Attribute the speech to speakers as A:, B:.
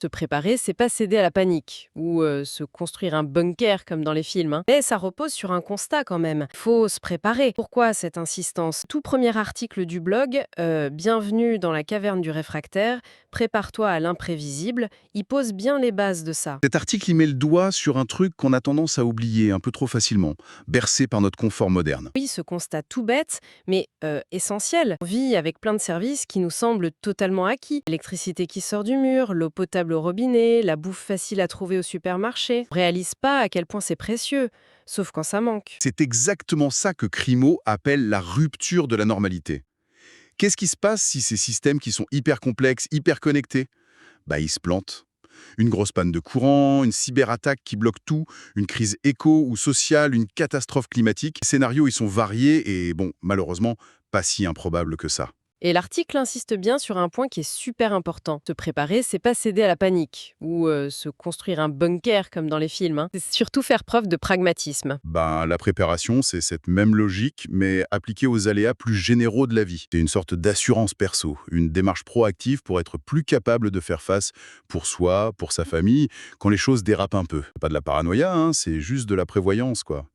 A: Se préparer, c'est pas céder à la panique ou se construire un bunker comme dans les films, hein. Mais ça repose sur un constat quand même. Faut se préparer. Pourquoi cette insistance? Tout premier article du blog, Bienvenue dans la caverne du réfractaire, prépare-toi à l'imprévisible, il pose bien les bases de ça.
B: Cet article y met le doigt sur un truc qu'on a tendance à oublier un peu trop facilement, bercé par notre confort moderne.
A: Oui, ce constat tout bête, mais essentiel. On vit avec plein de services qui nous semblent totalement acquis. L'électricité qui sort du mur, l'eau potable au robinet, la bouffe facile à trouver au supermarché. On réalise pas à quel point c'est précieux, sauf quand ça manque.
B: C'est exactement ça que Crimo appelle la rupture de la normalité. Qu'est-ce qui se passe si ces systèmes qui sont hyper complexes, hyper connectés, ils se plantent? Une grosse panne de courant, une cyberattaque qui bloque tout, une crise éco ou sociale, une catastrophe climatique. Les scénarios, ils sont variés et, malheureusement, pas si improbables que ça.
A: Et l'article insiste bien sur un point qui est super important. Se préparer, c'est pas céder à la panique ou se construire un bunker comme dans les films, hein. C'est surtout faire preuve de pragmatisme.
B: La préparation, c'est cette même logique, mais appliquée aux aléas plus généraux de la vie. C'est une sorte d'assurance perso, une démarche proactive pour être plus capable de faire face pour soi, pour sa famille, quand les choses dérapent un peu. Pas de la paranoïa, hein, c'est juste de la prévoyance, quoi.